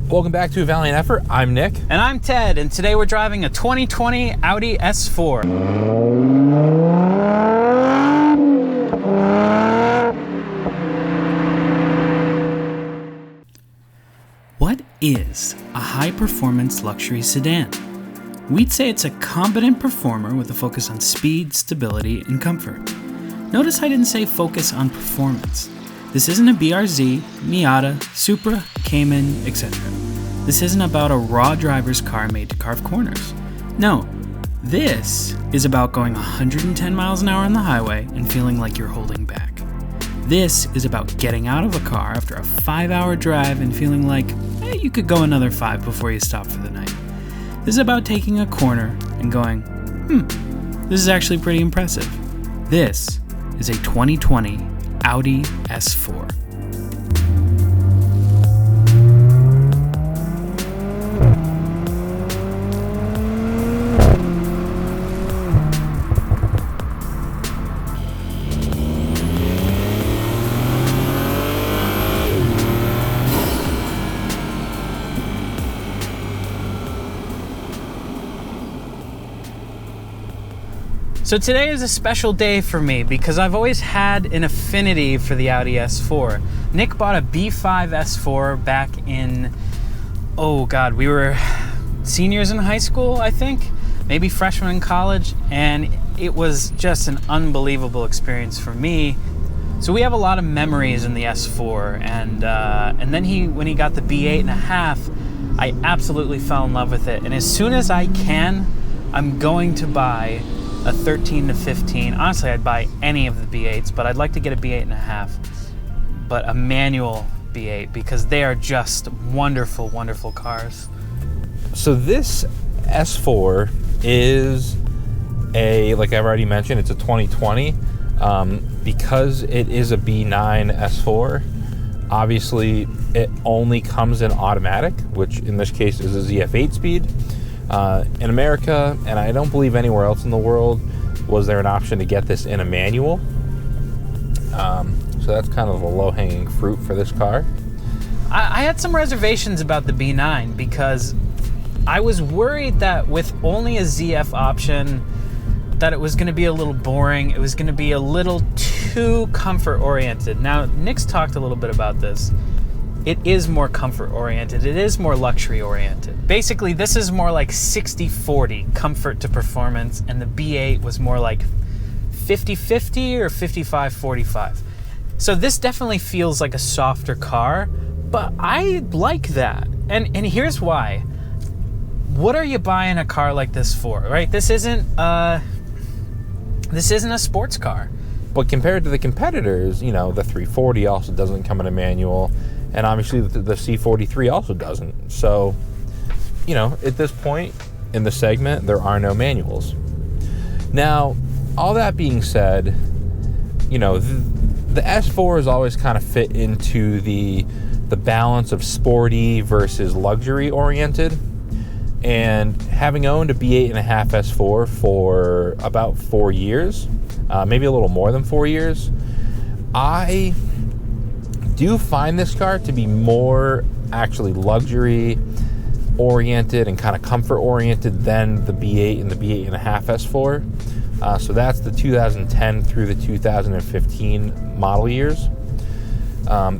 Welcome back to A Valiant Effort. I'm Nick. And I'm Ted, and today we're driving a 2020 Audi S4. What is a high-performance luxury sedan? We'd say it's a competent performer with a focus on speed, stability, and comfort. Notice I didn't say focus on performance. This isn't a BRZ, Miata, Supra, Cayman, etc. This isn't about a raw driver's car made to carve corners. No, this is about going 110 miles an hour on the highway and feeling like you're holding back. This is about getting out of a car after a 5-hour drive and feeling like, hey, you could go another 5 before you stop for the night. This is about taking a corner and going, this is actually pretty impressive. This is a 2020 Audi S4. So today is a special day for me because I've always had an affinity for the Audi S4. Nick bought a B5 S4 back in, we were seniors in high school, I think, maybe freshmen in college, and it was just an unbelievable experience for me. So we have a lot of memories in the S4, and then when he got the B8.5, I absolutely fell in love with it. And as soon as I can, I'm going to buy a 13 to 15. Honestly, I'd buy any of the B8s, but I'd like to get a B8.5, but a manual B8 because they are just wonderful, wonderful cars. So this S4 is like I've already mentioned, it's a 2020. Because it is a B9 S4, obviously it only comes in automatic, which in this case is a ZF8 speed. In America, and I don't believe anywhere else in the world, was there an option to get this in a manual. So that's kind of a low-hanging fruit for this car. I had some reservations about the B9 because I was worried that with only a ZF option that it was going to be a little boring. It was going to be a little too comfort-oriented. Now, Nick's talked a little bit about this. It is more comfort-oriented. It is more luxury-oriented. Basically, this is more like 60-40 comfort to performance, and the B8 was more like 50-50 or 55-45. So this definitely feels like a softer car, but I like that. And here's why. What are you buying a car like this for, right? This isn't a sports car. But compared to the competitors, the 340 also doesn't come in a manual. And obviously the C43 also doesn't. So, at this point in the segment, there are no manuals. Now, all that being said, the S4 has always kind of fit into the balance of sporty versus luxury oriented. And having owned a B8.5 S4 for about 4 years, maybe a little more than 4 years, I do find this car to be more actually luxury oriented and kind of comfort oriented than the B8 and the B8.5 S4. So that's the 2010 through the 2015 model years.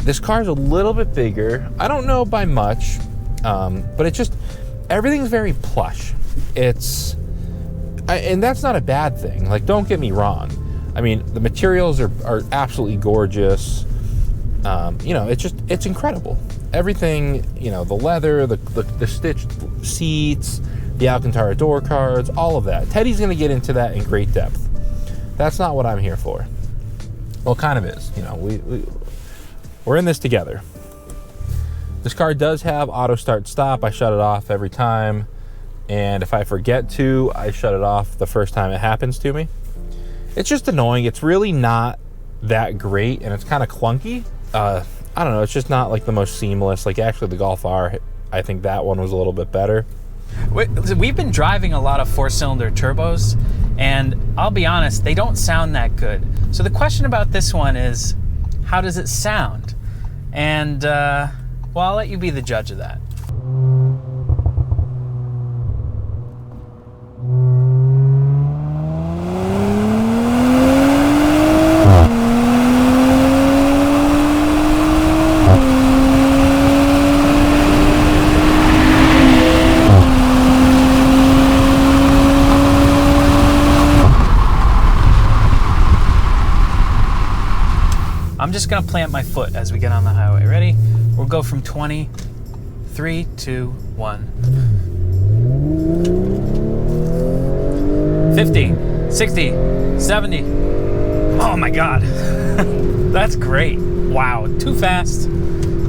This car is a little bit bigger. I don't know by much, but everything's very plush. And that's not a bad thing. Like, don't get me wrong. I mean, the materials are absolutely gorgeous. It's incredible. Everything, the leather, the stitched seats, the Alcantara door cards, all of that. Teddy's going to get into that in great depth. That's not what I'm here for. Well, it kind of is. We're in this together. This car does have auto start stop. I shut it off every time. And if I forget to, I shut it off the first time it happens to me. It's just annoying. It's really not that great, and it's kind of clunky. I don't know. It's just not like the most seamless. Like, actually, the Golf R, I think that one was a little bit better. We've been driving a lot of 4-cylinder turbos, and I'll be honest, they don't sound that good. So the question about this one is, how does it sound? And, I'll let you be the judge of that. just going to plant my foot as we get on the highway. Ready? We'll go from 20, 3, 2, 1. 50, 60, 70. Oh my God. That's great. Wow. Too fast.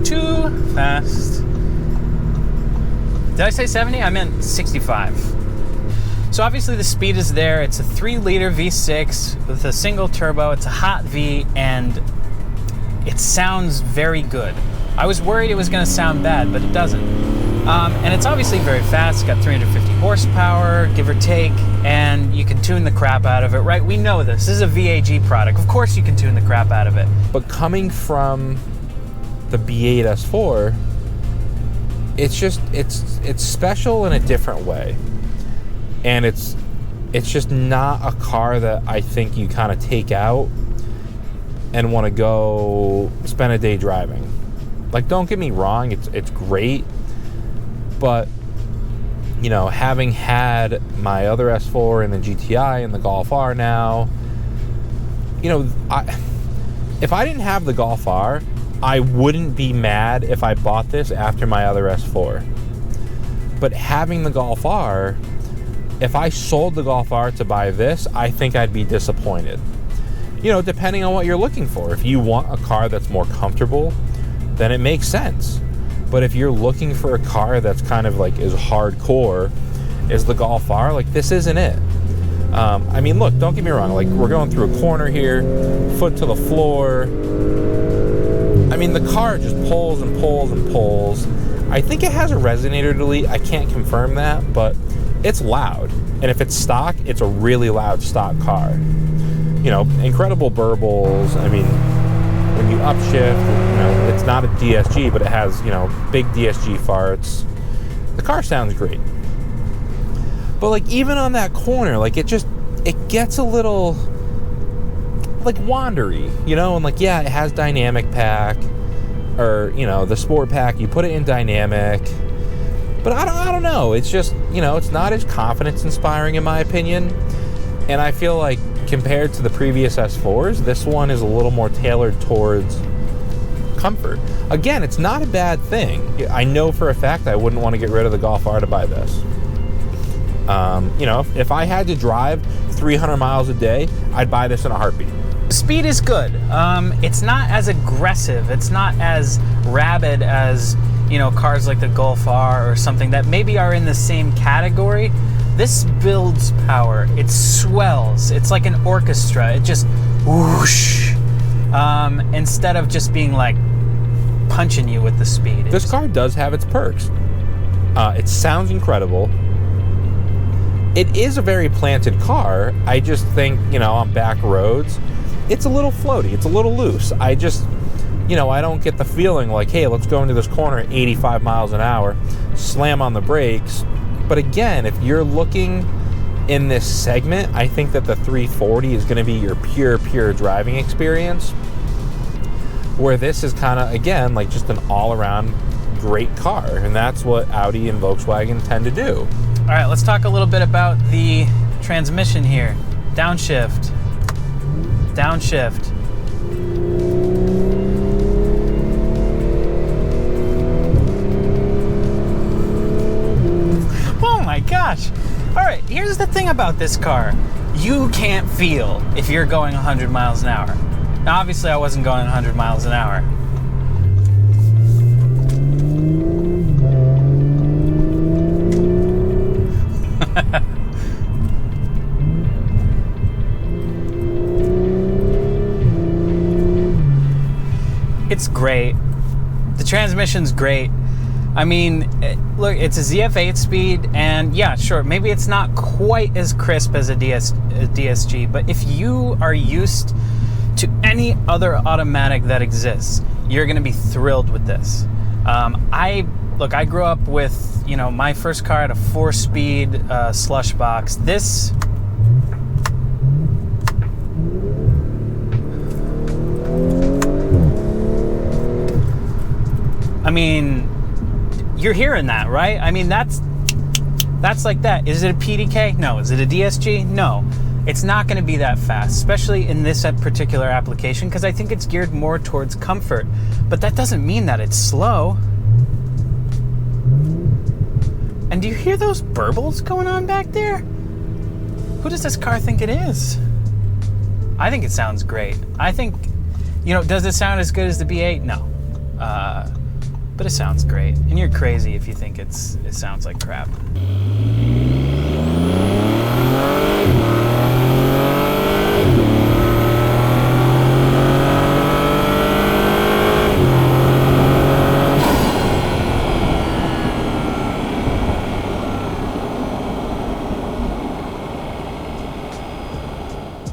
Too fast. Did I say 70? I meant 65. So obviously the speed is there. It's a 3-liter V6 with a single turbo. It's a hot V, and it sounds very good. I was worried it was going to sound bad, but it doesn't. And it's obviously very fast. It's got 350 horsepower, give or take, and you can tune the crap out of it, right? We know this. This is a VAG product. Of course you can tune the crap out of it. But coming from the B8 S4, it's just, it's special in a different way. And it's just not a car that I think you kind of take out and want to go spend a day driving. Like, don't get me wrong, it's great, but you know, having had my other S4 and the GTI and the Golf R now, you know, if I didn't have the Golf R, I wouldn't be mad if I bought this after my other S4. But having the Golf R, if I sold the Golf R to buy this, I think I'd be disappointed. You know, depending on what you're looking for. If you want a car that's more comfortable, then it makes sense. But if you're looking for a car that's kind of like as hardcore as the Golf R, like, this isn't it. I mean, look, don't get me wrong. Like, we're going through a corner here, foot to the floor. I mean, the car just pulls and pulls and pulls. I think it has a resonator delete. I can't confirm that, but it's loud. And if it's stock, it's a really loud stock car. You know, incredible burbles. I mean, when you upshift, you know, it's not a DSG, but it has, you know, big DSG farts. The car sounds great. But like, even on that corner, like, it gets a little like wandery, you know? And like, yeah, it has dynamic pack, or, you know, the sport pack, you put it in dynamic. But I don't know. It's just, you know, it's not as confidence inspiring in my opinion. And I feel like compared to the previous S4s, this one is a little more tailored towards comfort. Again, it's not a bad thing. I know for a fact I wouldn't want to get rid of the Golf R to buy this. You know, if I had to drive 300 miles a day, I'd buy this in a heartbeat. Speed is good. It's not as aggressive. It's not as rabid as, you know, cars like the Golf R or something that maybe are in the same category. This builds power. It swells. It's like an orchestra. It just whoosh. Instead of just being like punching you with the speed. This car does have its perks. It sounds incredible. It is a very planted car. I just think, you know, on back roads, it's a little floaty. It's a little loose. I just, you know, I don't get the feeling like, hey, let's go into this corner at 85 miles an hour, slam on the brakes. But again, if you're looking in this segment, I think that the 340 is going to be your pure driving experience, where this is kind of, again, like just an all-around great car. And that's what Audi and Volkswagen tend to do. All right, let's talk a little bit about the transmission here. Downshift. Downshift. Oh my gosh. All right, here's the thing about this car. You can't feel if you're going 100 miles an hour. Now, obviously, I wasn't going 100 miles an hour. It's great. The transmission's great. I mean, look, it's a ZF8 speed, and yeah, sure, maybe it's not quite as crisp as a DSG, but if you are used to any other automatic that exists, you're going to be thrilled with this. I grew up with, you know, my first car had a 4-speed slush box. This, I mean, you're hearing that, right? I mean, that's like that. Is it a PDK? No. Is it a DSG? No. It's not going to be that fast, especially in this particular application, because I think it's geared more towards comfort. But that doesn't mean that it's slow. And do you hear those burbles going on back there? Who does this car think it is? I think it sounds great. I think, does it sound as good as the B8? No. But it sounds great. And you're crazy if you think it sounds like crap.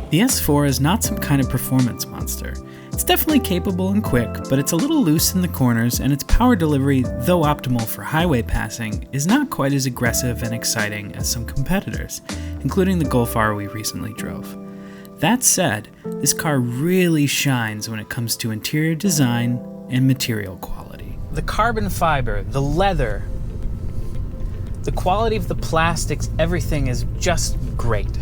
The S4 is not some kind of performance monster. It's definitely capable and quick, but it's a little loose in the corners, and its power delivery, though optimal for highway passing, is not quite as aggressive and exciting as some competitors, including the Golf R we recently drove. That said, this car really shines when it comes to interior design and material quality. The carbon fiber, the leather, the quality of the plastics, everything is just great.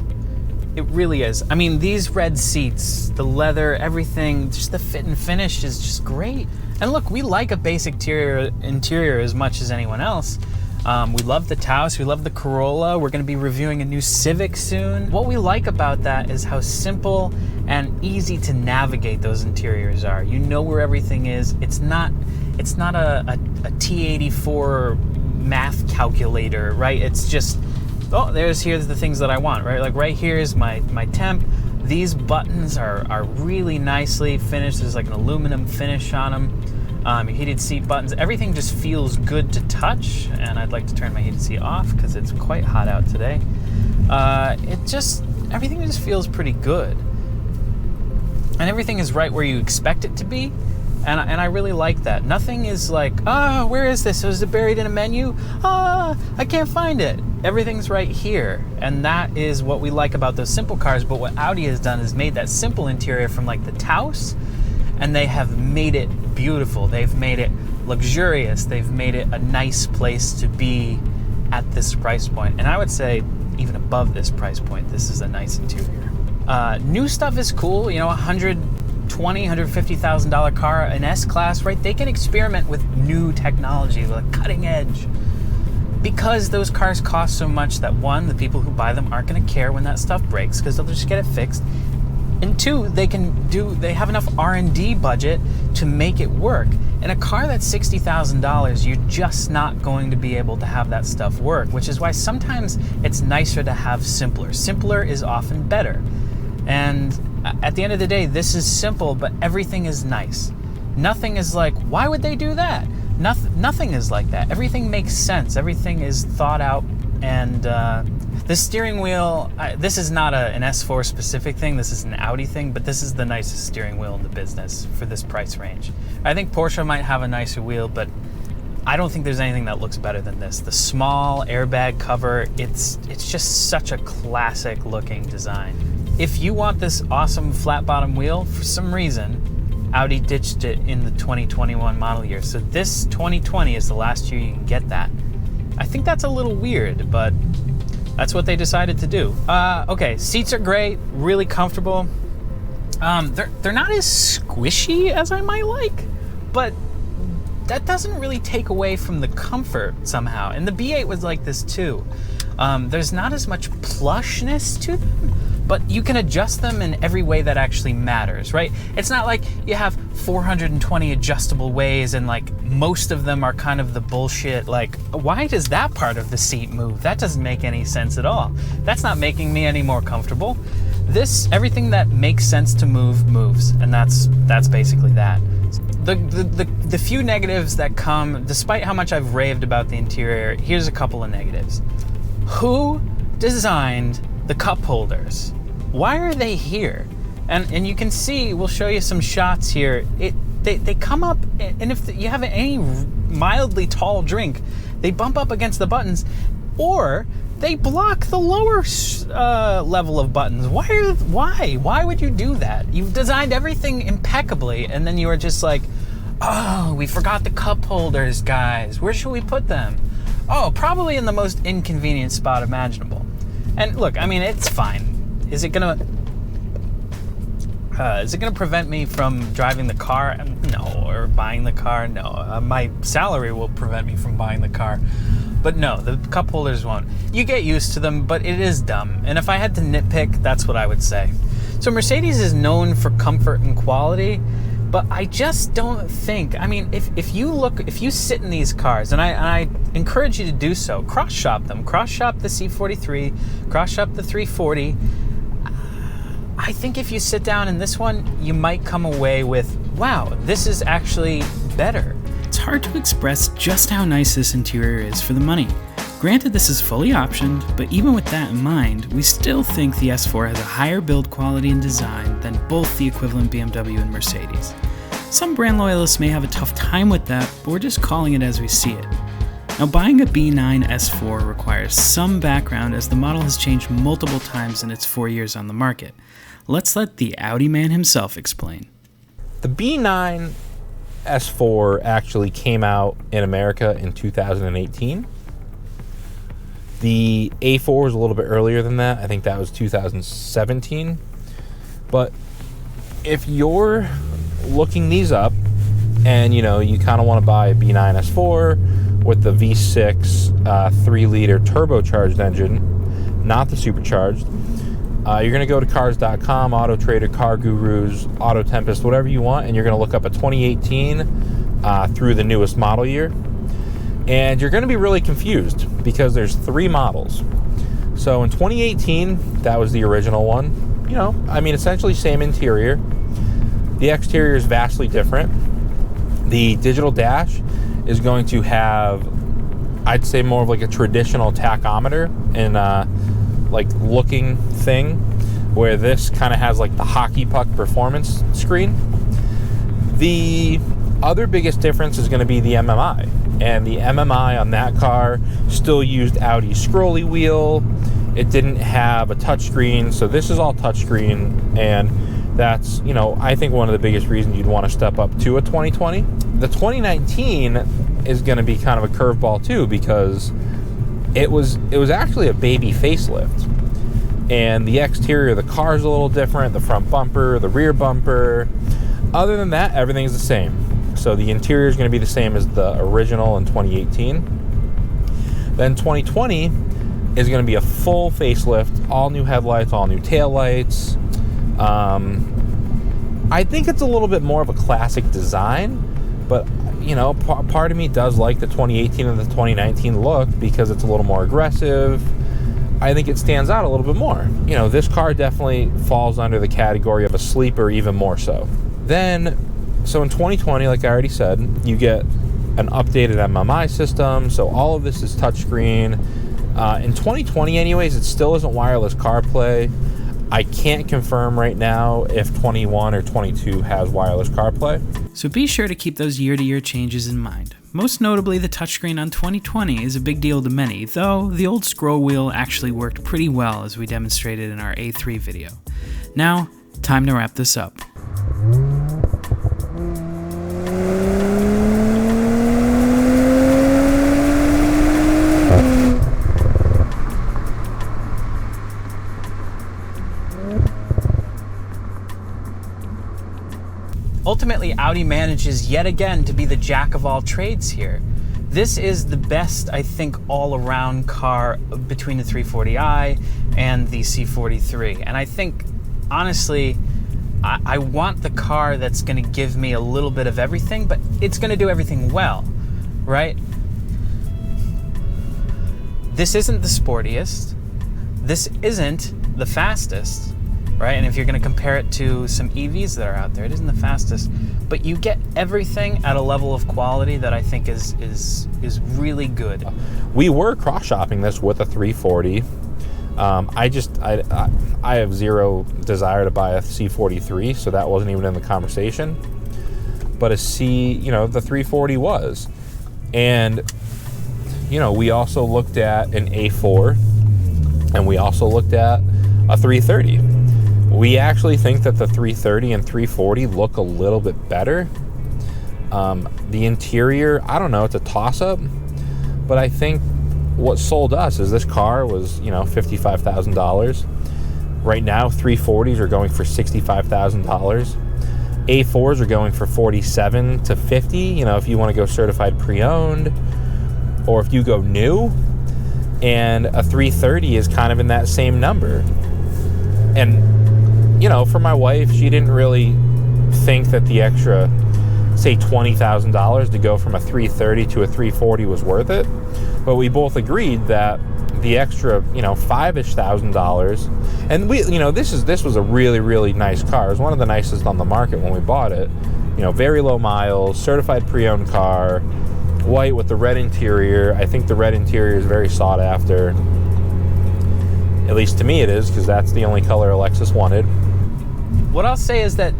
It really is. I mean, these red seats, the leather, everything, just the fit and finish is just great. And look, we like a basic interior as much as anyone else. We love the Taos, we love the Corolla. We're going to be reviewing a new Civic soon. What we like about that is how simple and easy to navigate those interiors are. You know where everything is. It's not a T84 math calculator, right? It's just, here's the things that I want, right? Like right here is my temp. These buttons are really nicely finished. There's like an aluminum finish on them. Your heated seat buttons, everything just feels good to touch. And I'd like to turn my heated seat off because it's quite hot out today. Everything just feels pretty good. And everything is right where you expect it to be. And I really like that. Nothing is like, where is this? Is it buried in a menu? I can't find it. Everything's right here. And that is what we like about those simple cars. But what Audi has done is made that simple interior from like the Taos, and they have made it beautiful. They've made it luxurious. They've made it a nice place to be at this price point. And I would say even above this price point, this is a nice interior. New stuff is cool. $150,000 car, an S-Class, right? They can experiment with new technology, like cutting edge. Because those cars cost so much that one, the people who buy them aren't going to care when that stuff breaks because they'll just get it fixed. And two, they have enough R&D budget to make it work. In a car that's $60,000, you're just not going to be able to have that stuff work, which is why sometimes it's nicer to have simpler. Simpler is often better. And at the end of the day, this is simple, but everything is nice. Nothing is like, why would they do that? Nothing is like that. Everything makes sense. Everything is thought out. And the steering wheel, this is not an S4 specific thing. This is an Audi thing, but this is the nicest steering wheel in the business for this price range. I think Porsche might have a nicer wheel, but I don't think there's anything that looks better than this. The small airbag cover, it's just such a classic looking design. If you want this awesome flat bottom wheel, for some reason, Audi ditched it in the 2021 model year. So this 2020 is the last year you can get that. I think that's a little weird, but that's what they decided to do. Okay, seats are great, really comfortable. They're not as squishy as I might like, but that doesn't really take away from the comfort somehow. And the B8 was like this too. There's not as much plushness to them, but you can adjust them in every way that actually matters, right? It's not like you have 420 adjustable ways and like most of them are kind of the bullshit, like, why does that part of the seat move? That doesn't make any sense at all. That's not making me any more comfortable. Everything that makes sense to move, moves, and that's basically that. The few negatives that come, despite how much I've raved about the interior, here's a couple of negatives. Who designed the cup holders? Why are they here? And you can see, we'll show you some shots here. They come up, and if you have any mildly tall drink, they bump up against the buttons, or they block the lower level of buttons. Why would you do that? You've designed everything impeccably, and then you are just like, oh, we forgot the cup holders, guys. Where should we put them? Oh, probably in the most inconvenient spot imaginable. And look, I mean, it's fine. is it gonna prevent me from driving the car? No. Or buying the car? No. My salary will prevent me from buying the car. But no, the cup holders won't. You get used to them, but it is dumb. And if I had to nitpick, that's what I would say. So Mercedes is known for comfort and quality, but I just don't think, I mean, if you sit in these cars, and I encourage you to do so, cross-shop them. Cross-shop the C43, cross-shop the 340. I think if you sit down in this one, you might come away with, wow, this is actually better. It's hard to express just how nice this interior is for the money. Granted, this is fully optioned, but even with that in mind, we still think the S4 has a higher build quality and design than both the equivalent BMW and Mercedes. Some brand loyalists may have a tough time with that, but we're just calling it as we see it. Now, buying a B9 S4 requires some background as the model has changed multiple times in its 4 years on the market. Let's let the Audi man himself explain. The B9 S4 actually came out in America in 2018. The A4 was a little bit earlier than that. I think that was 2017. But if you're looking these up and you kind of want to buy a B9 S4 with the V6 3-liter turbocharged engine, not the supercharged, you're going to go to cars.com, Auto Trader, Car Gurus, Auto Tempest, whatever you want, and you're going to look up a 2018 through the newest model year. And you're going to be really confused because there's 3 models. So in 2018, that was the original one. Essentially same interior. The exterior is vastly different. The digital dash is going to have, I'd say, more of like a traditional tachometer and looking thing, where this kind of has like the hockey puck performance screen. The other biggest difference is going to be the MMI. And the MMI on that car still used Audi's scrolly wheel. It didn't have a touchscreen, so this is all touchscreen, and that's, I think one of the biggest reasons you'd want to step up to a 2020. The 2019 is going to be kind of a curveball too, because it was actually a baby facelift. And the exterior of the car is a little different, the front bumper, the rear bumper. Other than that, everything's the same. So the interior is going to be the same as the original in 2018. Then 2020 is going to be a full facelift, all new headlights, all new taillights. I think it's a little bit more of a classic design, but part of me does like the 2018 and the 2019 look because it's a little more aggressive. I think it stands out a little bit more. This car definitely falls under the category of a sleeper, even more so. So in 2020, like I already said, you get an updated MMI system. So all of this is touchscreen. In 2020 anyways, it still isn't wireless CarPlay. I can't confirm right now if 21 or 22 has wireless CarPlay. So be sure to keep those year-to-year changes in mind. Most notably, the touchscreen on 2020 is a big deal to many, though the old scroll wheel actually worked pretty well as we demonstrated in our A3 video. Now, time to wrap this up. Ultimately, Audi manages yet again to be the jack of all trades here. This is the best, I think, all-around car between the 340i and the C43. And I think, honestly, I want the car that's going to give me a little bit of everything, but it's going to do everything well, right? This isn't the sportiest. This isn't the fastest. Right? And if you're going to compare it to some EVs that are out there, it isn't the fastest, but you get everything at a level of quality that I think is really good. We were cross-shopping this with a 340. I have zero desire to buy a C43, so that wasn't even in the conversation. But the 340 was. And, we also looked at an A4, and we also looked at a 330. We actually think that the 330 and 340 look a little bit better. The interior, I don't know, it's a toss-up, but I think what sold us is this car was, $55,000. Right now, 340s are going for $65,000. A4s are going for 47 to 50. You know, if you want to go certified pre-owned, or if you go new. And a 330 is kind of in that same number. And, you know, for my wife, she didn't really think that the extra, say, $20,000 to go from a 330 to a 340 was worth it. But we both agreed that the extra, you know, $5,000-ish, and we, you know, this was a really, really nice car. It was one of the nicest on the market when we bought it. You know, very low miles, certified pre-owned car, white with the red interior. I think the red interior is very sought after. At least to me it is, because that's the only color Alexis wanted. What I'll say is that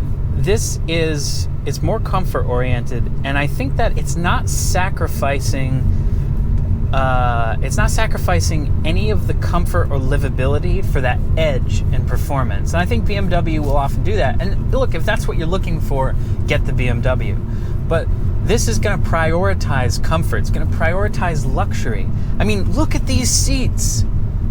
it's more comfort oriented, and I think that it's not sacrificing any of the comfort or livability for that edge and performance. And I think BMW will often do that. And look, if that's what you're looking for, get the BMW. But this is going to prioritize comfort. It's going to prioritize luxury. I mean, look at these seats.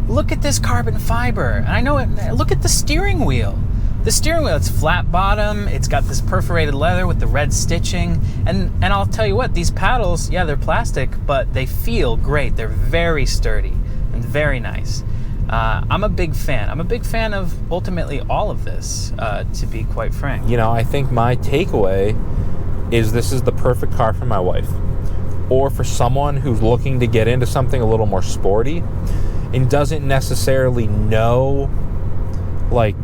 Look at this carbon fiber. And I know it. Look at the steering wheel. The steering wheel, it's flat bottom. It's got this perforated leather with the red stitching. And I'll tell you what, these paddles, yeah, they're plastic, but they feel great. They're very sturdy and very nice. I'm a big fan. I'm a big fan of ultimately all of this, to be quite frank. You know, I think my takeaway is this is the perfect car for my wife, or for someone who's looking to get into something a little more sporty and doesn't necessarily know, like,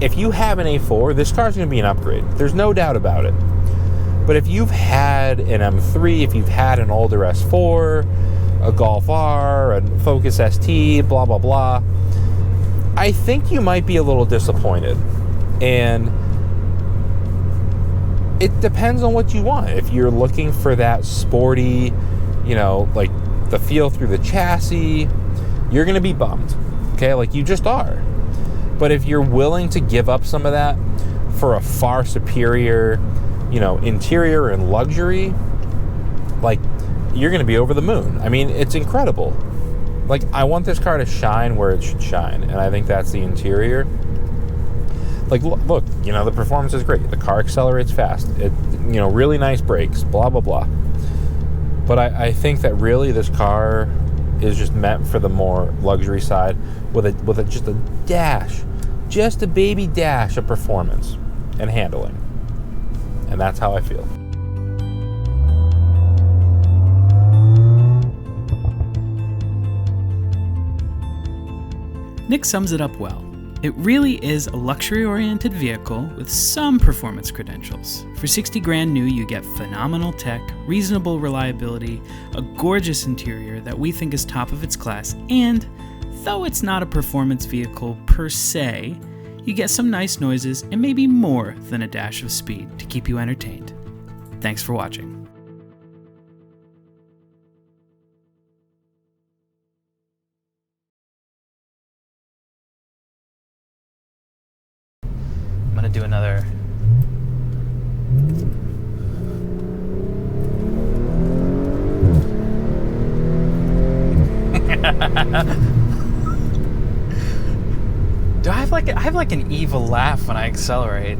if you have an A4, this car's going to be an upgrade. There's no doubt about it. But if you've had an M3, if you've had an older S4, a Golf R, a Focus ST, blah, blah, blah, I think you might be a little disappointed. And it depends on what you want. If you're looking for that sporty, you know, like the feel through the chassis, you're going to be bummed. Okay? Like, you just are. But if you're willing to give up some of that for a far superior, you know, interior and luxury, like, you're going to be over the moon. I mean, it's incredible. Like, I want this car to shine where it should shine, and I think that's the interior. Like, look, you know, the performance is great. The car accelerates fast. It, you know, really nice brakes, blah, blah, blah. But I think that really this car is just meant for the more luxury side with just a dash, just a baby dash of performance and handling. And that's how I feel. Nick sums it up well. It really is a luxury-oriented vehicle with some performance credentials. For $60,000 new, you get phenomenal tech, reasonable reliability, a gorgeous interior that we think is top of its class, and though it's not a performance vehicle per se, you get some nice noises and maybe more than a dash of speed to keep you entertained. Thanks for watching. I'm gonna do another. I have like an evil laugh when I accelerate.